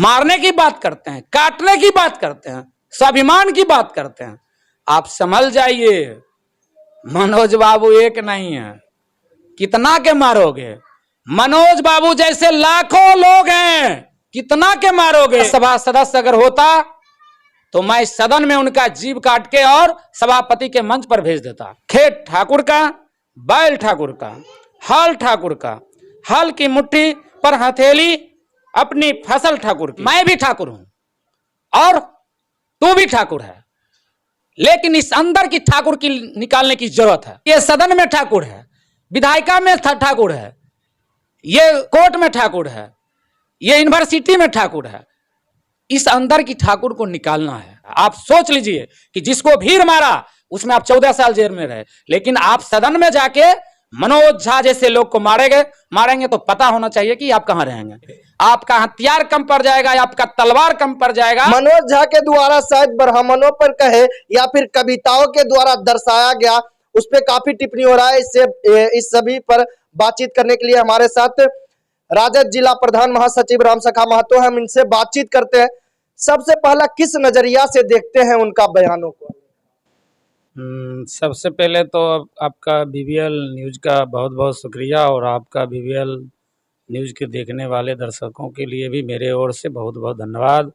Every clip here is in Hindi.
मारने की बात करते हैं, काटने की बात करते हैं, स्वाभिमान की बात करते हैं। आप संभल जाइए, मनोज बाबू एक नहीं है, कितना के मारोगे? मनोज बाबू जैसे लाखों लोग हैं, कितना के मारोगे? सभा सदस्य अगर होता तो मैं सदन में उनका जीभ काट के और सभापति के मंच पर भेज देता। खेत ठाकुर का, बैल ठाकुर का, हल ठाकुर का, हल की मुट्ठी पर हथेली अपनी फसल ठाकुर की। मैं भी ठाकुर हूं और तू भी ठाकुर है, लेकिन इस अंदर की ठाकुर की निकालने की जरूरत है। ये सदन में ठाकुर है, विधायिका में ठाकुर है, ये कोर्ट में ठाकुर है, ये यूनिवर्सिटी में ठाकुर है। इस अंदर की ठाकुर को निकालना है। आप सोच लीजिए कि जिसको भीड़ मारा उसमें आप 14 साल जेल में रहे, लेकिन आप सदन में जाके मनोज झा जैसे लोग को मारेंगे तो पता होना चाहिए कि आप कहां रहेंगे। आपका हथियार कम पड़ जाएगा, आपका तलवार कम पड़ जाएगा। मनोज झा के द्वारा शायद ब्राह्मणों पर कहे या फिर कविताओं के द्वारा दर्शाया गया, उस पर काफी टिप्पणी हो रहा है। इस सभी पर बातचीत करने के लिए हमारे साथ राजद जिला प्रधान महासचिव राम सखा महतो, हम इनसे बातचीत करते हैं। सबसे पहला किस नजरिया से देखते हैं उनका बयानों को? सबसे पहले तो आपका बीबीएल न्यूज का बहुत बहुत शुक्रिया, और आपका बीबीएल न्यूज के देखने वाले दर्शकों के लिए भी मेरे ओर से बहुत बहुत धन्यवाद।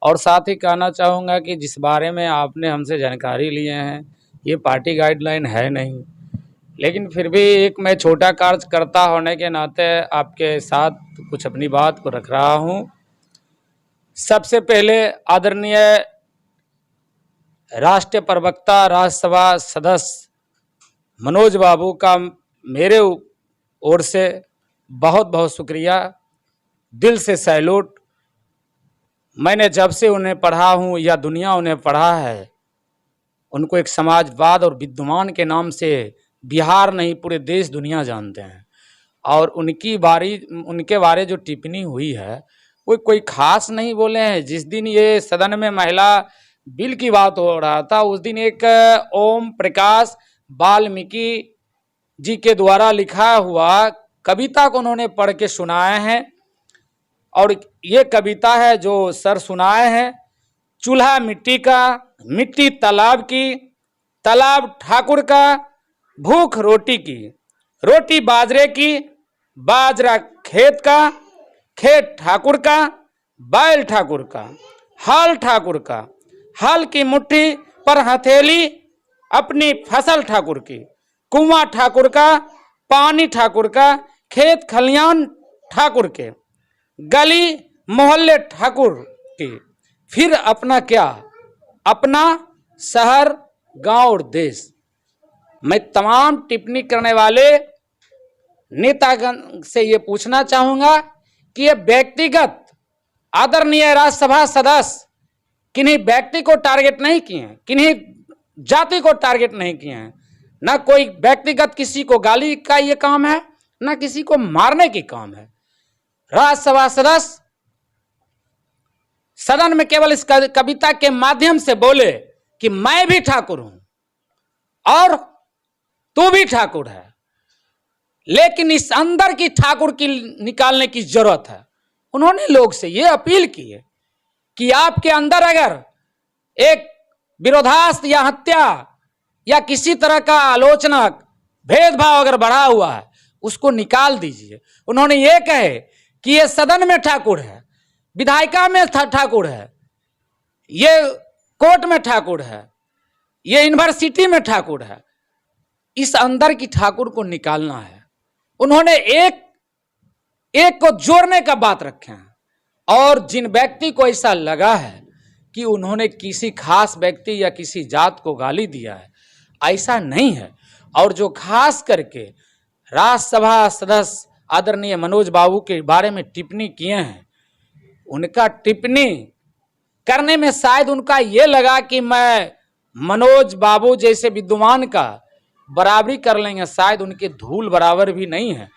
और साथ ही कहना चाहूँगा कि जिस बारे में आपने हमसे जानकारी लिए हैं, ये पार्टी गाइडलाइन है नहीं, लेकिन फिर भी एक मैं छोटा कार्यकर्ता होने के नाते आपके साथ कुछ अपनी बात को रख रहा हूँ। सबसे पहले आदरणीय राष्ट्रीय प्रवक्ता, राज्यसभा सदस्य मनोज बाबू का मेरे ओर से बहुत बहुत शुक्रिया, दिल से सैल्यूट। मैंने जब से उन्हें पढ़ा हूँ या दुनिया उन्हें पढ़ा है, उनको एक समाजवाद और विद्वान के नाम से बिहार नहीं पूरे देश दुनिया जानते हैं। और उनके बारे जो टिप्पणी हुई है वो कोई खास नहीं बोले हैं। जिस दिन ये सदन में महिला बिल की बात हो रहा था, उस दिन एक ओम प्रकाश वाल्मीकि जी के द्वारा लिखा हुआ कविता को उन्होंने पढ़ के सुनाए हैं, और ये कविता है जो सर सुनाए हैं। चूल्हा मिट्टी का, मिट्टी तालाब की, तालाब ठाकुर का, भूख रोटी की, रोटी बाजरे की, बाजरा खेत का, खेत ठाकुर का, बैल ठाकुर का, हल ठाकुर का, हल की मुट्ठी पर हथेली अपनी फसल ठाकुर की, कुआं ठाकुर का, पानी ठाकुर का, खेत खलियान ठाकुर के, गली मोहल्ले ठाकुर की, फिर अपना क्या, अपना शहर गांव और देश। मैं तमाम टिप्पणी करने वाले नेतागण से ये पूछना चाहूंगा कि ये व्यक्तिगत आदरणीय राज्यसभा सदस्य किन्हीं व्यक्ति को टारगेट नहीं किए हैं, किन्हीं जाति को टारगेट नहीं किए हैं। ना कोई व्यक्तिगत किसी को गाली का ये काम है, ना किसी को मारने की काम है। राज्यसभा सदस्य सदन में केवल इस कविता के माध्यम से बोले कि मैं भी ठाकुर हूं और तू भी ठाकुर है, लेकिन इस अंदर की ठाकुर की निकालने की जरूरत है। उन्होंने लोग से ये अपील की है कि आपके अंदर अगर एक विरोधाभास या हत्या या किसी तरह का आलोचना, भेदभाव अगर बढ़ा हुआ है, उसको निकाल दीजिए। उन्होंने ये कहे कि ये सदन में ठाकुर है, विधायिका में ठाकुर है, ये कोर्ट में ठाकुर है, ये यूनिवर्सिटी में ठाकुर है। इस अंदर की ठाकुर को निकालना है। उन्होंने एक को जोड़ने का बात रखे हैं, और जिन व्यक्ति को ऐसा लगा है कि उन्होंने किसी खास व्यक्ति या किसी जात को गाली दिया है, ऐसा नहीं है। और जो खास करके राज्यसभा सदस्य आदरणीय मनोज बाबू के बारे में टिप्पणी किए हैं, उनका टिप्पणी करने में शायद उनका ये लगा कि मैं मनोज बाबू जैसे विद्वान का बराबरी कर लेंगे। शायद उनके धूल बराबर भी नहीं है।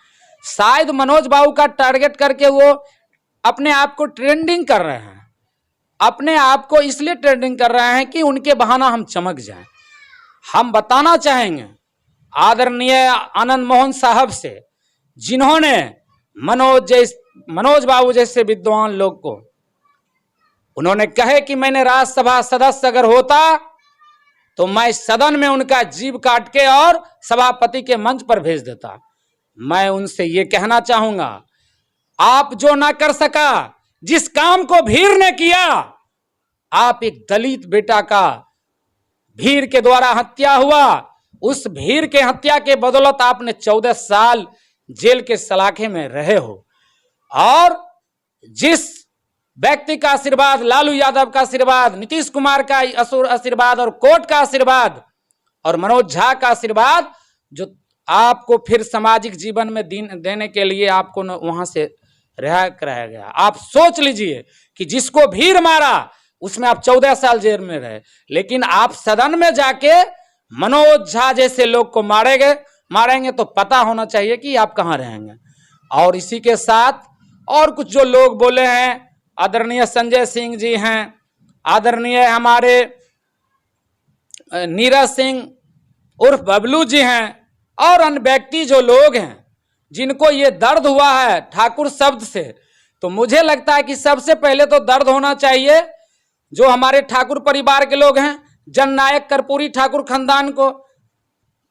शायद मनोज बाबू का टारगेट करके वो अपने आप को ट्रेंडिंग कर रहे हैं, अपने आप को इसलिए ट्रेंडिंग कर रहे हैं कि उनके बहाना हम चमक जाएं। हम बताना चाहेंगे आदरणीय आनंद मोहन साहब से, जिन्होंने मनोज बाबू जैसे विद्वान लोग को उन्होंने कहे कि मैंने राज्यसभा सदस्य अगर होता तो मैं सदन में उनका जीभ काट के और सभापति के मंच पर भेज देता। मैं उनसे ये कहना चाहूंगा, आप जो ना कर सका, जिस काम को भीड़ ने किया, आप एक दलित बेटा का भीड़ के द्वारा हत्या हुआ, उस भीड़ के हत्या के बदौलत आपने 14 साल जेल के सलाखे में रहे हो, और जिस व्यक्ति का आशीर्वाद, लालू यादव का आशीर्वाद, नीतीश कुमार का आशीर्वाद और कोर्ट का आशीर्वाद और मनोज झा का आशीर्वाद, जो आपको फिर सामाजिक जीवन में देने के लिए आपको वहां से रिहा कराया गया। आप सोच लीजिए कि जिसको भीड़ मारा उसमें आप 14 साल जेल में रहे, लेकिन आप सदन में जाके मनोज झा जैसे लोग को मारेंगे तो पता होना चाहिए कि आप कहां रहेंगे। और इसी के साथ और कुछ जो लोग बोले हैं, आदरणीय संजय सिंह जी हैं, आदरणीय हमारे नीरज सिंह उर्फ बबलू जी हैं, और अन्य व्यक्ति जो लोग हैं जिनको ये दर्द हुआ है ठाकुर शब्द से, तो मुझे लगता है कि सबसे पहले तो दर्द होना चाहिए जो हमारे ठाकुर परिवार के लोग हैं, जननायक कर्पूरी ठाकुर खानदान को,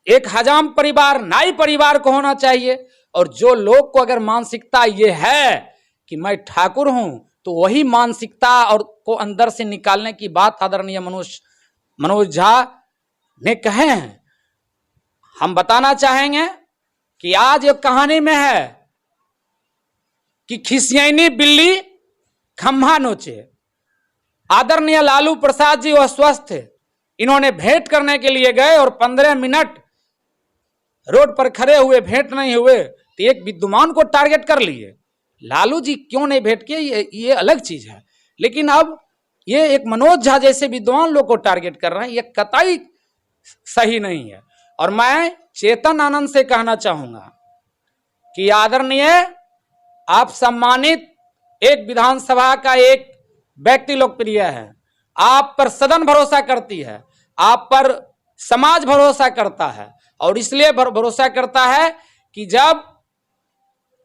एक हजाम परिवार, नाई परिवार को होना चाहिए। और जो लोग को अगर मानसिकता ये है कि मैं ठाकुर हूं, तो वही मानसिकता और को अंदर से निकालने की बात आदरणीय मनोज झा ने कहे हैं। हम बताना चाहेंगे कि आज एक कहानी में है कि खिसियानी बिल्ली खम्भा नोचे। आदरणीय लालू प्रसाद जी वह स्वस्थ थे, इन्होंने भेंट करने के लिए गए और 15 मिनट रोड पर खड़े हुए, भेंट नहीं हुए तो एक विद्वान को टारगेट कर लिए। लालू जी क्यों नहीं भेंट किए ये अलग चीज है, लेकिन अब ये एक मनोज झा जैसे विद्वान लोग को टारगेट कर रहे हैं, ये कतई सही नहीं है। और मैं चेतन आनंद से कहना चाहूंगा कि आदरणीय, आप सम्मानित एक विधानसभा का एक व्यक्ति लोकप्रिय है, आप पर सदन भरोसा करती है, आप पर समाज भरोसा करता है, और इसलिए भरोसा करता है कि जब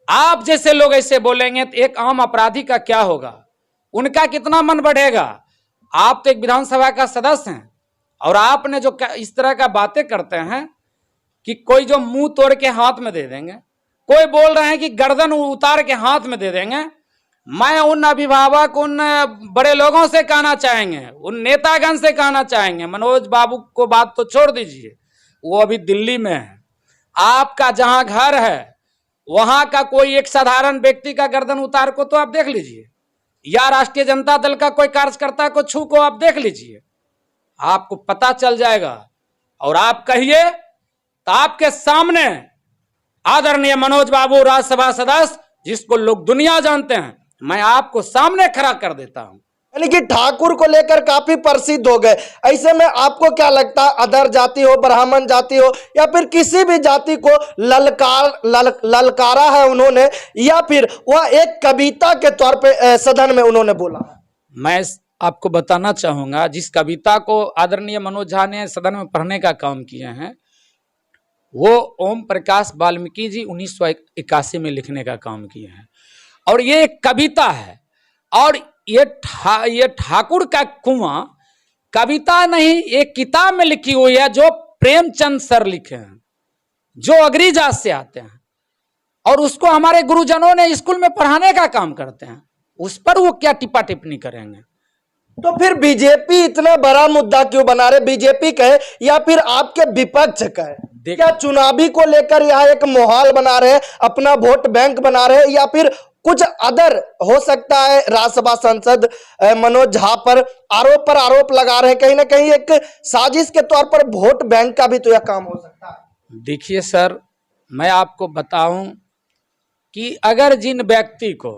आप जैसे लोग ऐसे बोलेंगे तो एक आम अपराधी का क्या होगा, उनका कितना मन बढ़ेगा। आप तो एक विधानसभा का सदस्य हैं, और आपने जो इस तरह का बातें करते हैं कि कोई जो मुंह तोड़ के हाथ में दे देंगे, कोई बोल रहे हैं कि गर्दन उतार के हाथ में दे देंगे। मैं उन अभिभावक, उन बड़े लोगों से कहना चाहेंगे, उन नेतागण से कहना चाहेंगे, मनोज बाबू को बात तो छोड़ दीजिए, वो अभी दिल्ली में है, आपका जहां घर है वहां का कोई एक साधारण व्यक्ति का गर्दन उतार को तो आप देख लीजिए, या राष्ट्रीय जनता दल का कोई कार्यकर्ता को छू को आप देख लीजिए, आपको पता चल जाएगा। और आप कहिए तो आपके सामने आदरणीय मनोज बाबू राज्यसभा सदस्य, जिसको लोग दुनिया जानते हैं, मैं आपको सामने खड़ा कर देता हूं। यानी कि ठाकुर को लेकर काफी प्रसिद्ध हो गए। ऐसे में आपको क्या लगता है, अदर जाति हो, ब्राह्मण जाति हो, या फिर किसी भी जाति को ललकारा है उन्होंने, या फिर वह एक कविता के तौर पे सदन में उन्होंने बोला? मैं आपको बताना चाहूंगा, जिस कविता को आदरणीय मनोज झा ने सदन में पढ़ने का काम किए हैं, वो ओम प्रकाश वाल्मीकि जी 1981 में लिखने का काम किए हैं, और ये एक कविता है। और ये ठाकुर का कुआं कविता नहीं, एक किताब में लिखी हुई है जो प्रेमचंद सर लिखे हैं, जो अग्रिजा से आते हैं, और उसको हमारे गुरुजनों ने स्कूल में पढ़ाने का काम करते हैं। उस पर वो क्या टिप्पा टिप्पणी करेंगे? तो फिर बीजेपी इतना बड़ा मुद्दा क्यों बना रहे? बीजेपी कहे या फिर आपके विपक्ष कहे, क्या चुनावी को लेकर यह एक माहौल बना रहे, अपना वोट बैंक बना रहे, या फिर कुछ अदर हो सकता है? राज्यसभा सांसद मनोज झा पर आरोप लगा रहे हैं, कहीं ना कहीं एक साजिश के तौर पर वोट बैंक का भी तो यह काम हो सकता है। देखिए सर, मैं आपको बताऊं कि अगर जिन व्यक्ति को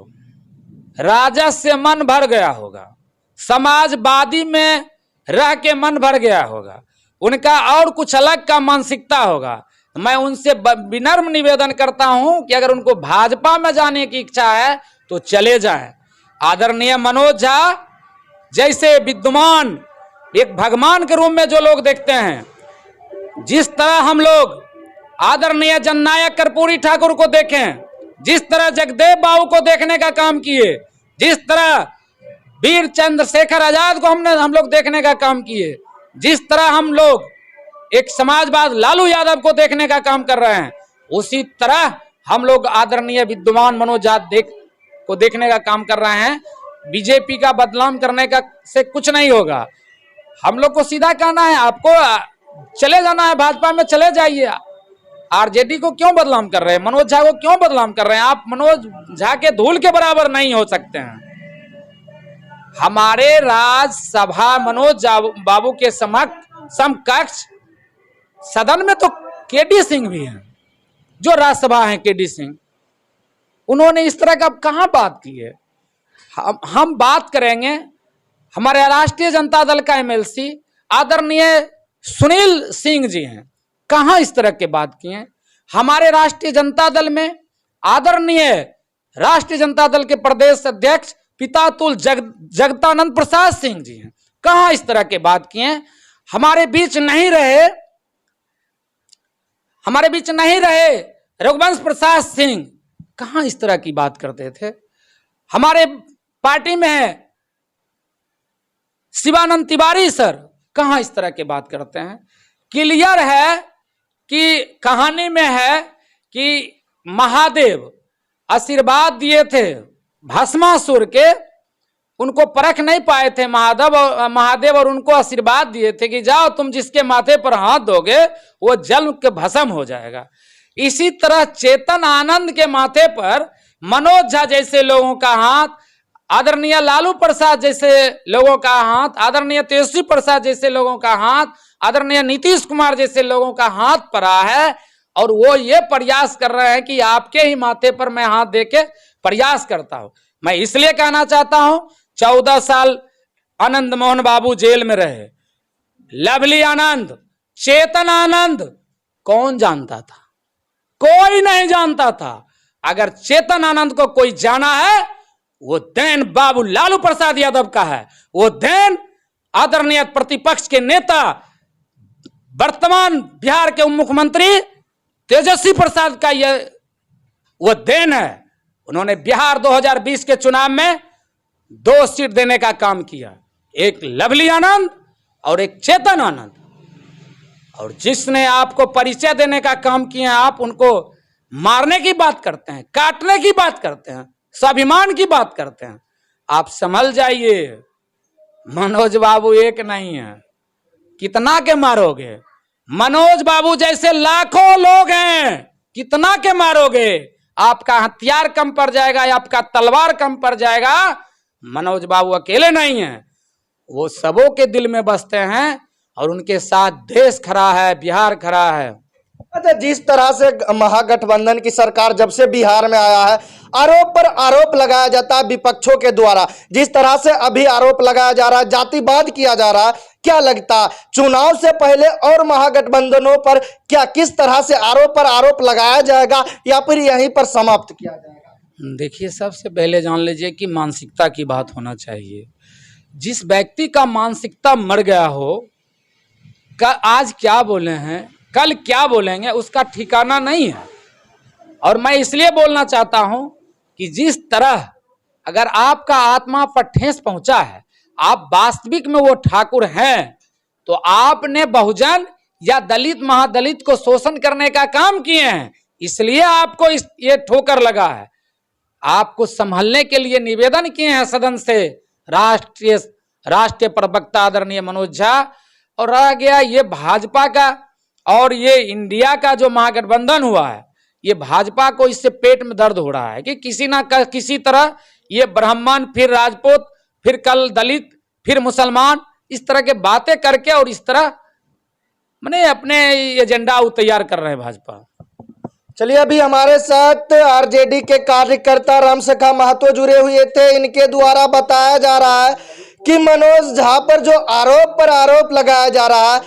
राजद से मन भर गया होगा, समाजवादी में रह के मन भर गया होगा, उनका और कुछ अलग का मानसिकता होगा, मैं उनसे विनम्र निवेदन करता हूं कि अगर उनको भाजपा में जाने की इच्छा है तो चले जाएं। आदरणीय मनोज झा जैसे विद्वान, एक भगवान के रूप में जो लोग देखते हैं, जिस तरह हम लोग आदरणीय जननायक कर्पूरी ठाकुर को देखें, जिस तरह जगदेव बाबू को देखने का काम किए, जिस तरह वीर चंद्रशेखर आजाद को हम लोग देखने का काम किए। जिस तरह हम लोग एक समाजवाद लालू यादव को देखने का काम कर रहे हैं, उसी तरह हम लोग आदरणीय विद्यमान मनोज झा को देखने का काम कर रहे हैं। बीजेपी का बदनाम करने का से कुछ नहीं होगा। हम लोग को सीधा कहना है, आपको चले जाना है, भाजपा में चले जाइए। आरजेडी को क्यों बदनाम कर रहे हैं, मनोज झा को क्यों बदनाम कर रहे हैं? आप मनोज झा के धूल के बराबर नहीं हो सकते हैं। हमारे राज्यसभा मनोज बाबू के समकक्ष सदन में तो केडी सिंह भी हैं, जो राज्यसभा हैं केडी सिंह। उन्होंने इस तरह का कहां बात की है? हम बात करेंगे, हमारे राष्ट्रीय जनता दल का एमएलसी आदरणीय सुनील सिंह जी हैं, कहां इस तरह के बात किए हैं? हमारे राष्ट्रीय जनता दल में आदरणीय राष्ट्रीय जनता दल के प्रदेश अध्यक्ष पितातुल जगतानंद प्रसाद सिंह जी हैं, कहां इस तरह के बात किए हैं? हमारे बीच नहीं रहे रघुवंश प्रसाद सिंह, कहां इस तरह की बात करते थे? हमारे पार्टी में है शिवानंद तिवारी सर, कहां इस तरह की बात करते हैं? क्लियर है कि कहानी में है कि महादेव आशीर्वाद दिए थे भस्मासुर के, उनको परख नहीं पाए थे महादेव और उनको आशीर्वाद दिए थे कि जाओ तुम जिसके माथे पर हाथ दोगे वो जल के भस्म हो जाएगा। इसी तरह चेतन आनंद के माथे पर मनोज झा जैसे लोगों का हाथ, आदरणीय लालू प्रसाद जैसे लोगों का हाथ, आदरणीय तेजस्वी प्रसाद जैसे लोगों का हाथ, आदरणीय नीतीश कुमार जैसे लोगों का हाथ पड़ा है, और वो ये प्रयास कर रहे हैं कि आपके ही माथे पर मैं हाथ देके प्रयास करता हूं। मैं इसलिए कहना चाहता हूं, 14 साल आनंद मोहन बाबू जेल में रहे, लवली आनंद, चेतन आनंद कौन जानता था? कोई नहीं जानता था। अगर चेतन आनंद को कोई जाना है, वो देन बाबू लालू प्रसाद यादव का है, वो देन आदरणीय प्रतिपक्ष के नेता वर्तमान बिहार के उप मुख्यमंत्री तेजस्वी प्रसाद का ये वो देन है। उन्होंने बिहार 2020 के चुनाव में 2 सीट देने का काम किया, एक लवली आनंद और एक चेतन आनंद। और जिसने आपको परिचय देने का काम किया, आप उनको मारने की बात करते हैं, काटने की बात करते हैं, स्वाभिमान की बात करते हैं। आप संभल जाइए, मनोज बाबू एक नहीं है, कितना के मारोगे? मनोज बाबू जैसे लाखों लोग हैं, कितना के मारोगे? आपका हथियार कम पड़ जाएगा, आपका तलवार कम पड़ जाएगा। मनोज बाबू अकेले नहीं है, वो सबों के दिल में बसते हैं और उनके साथ देश खड़ा है, बिहार खड़ा है। अच्छा, जिस तरह से महागठबंधन की सरकार जब से बिहार में आया है, आरोप पर आरोप लगाया जाता है विपक्षों के द्वारा, जिस तरह से अभी आरोप लगाया जा रहा है, जातिवाद किया जा रहा है, क्या लगता है चुनाव से पहले और महागठबंधनों पर क्या किस तरह से आरोप पर आरोप लगाया जाएगा या फिर यहीं पर समाप्त किया जाएगा? देखिए, सबसे पहले जान लीजिए कि मानसिकता की बात होना चाहिए। जिस व्यक्ति का मानसिकता मर गया हो, आज क्या बोले हैं, कल क्या बोलेंगे, उसका ठिकाना नहीं है। और मैं इसलिए बोलना चाहता हूं कि जिस तरह अगर आपका आत्मा पर ठेस पहुंचा है, आप वास्तविक में वो ठाकुर हैं, तो आपने बहुजन या दलित महादलित को शोषण करने का काम किए हैं, इसलिए आपको ये ठोकर लगा है। आपको संभलने के लिए निवेदन किए हैं सदन से राष्ट्रीय प्रवक्ता आदरणीय मनोज झा। और रह गया ये भाजपा का और ये इंडिया का जो महागठबंधन हुआ है, ये भाजपा को इससे पेट में दर्द हो रहा है कि किसी ना किसी तरह ये ब्राह्मण, फिर राजपूत, फिर कल दलित, फिर मुसलमान, इस तरह के बातें करके और इस तरह मैंने अपने एजेंडा तैयार कर रहे हैं भाजपा। चलिए, अभी हमारे साथ आरजेडी के कार्यकर्ता रामसखा महतो जुड़े हुए थे। इनके द्वारा बताया जा रहा है कि मनोज झा पर जो आरोप लगाया जा रहा है,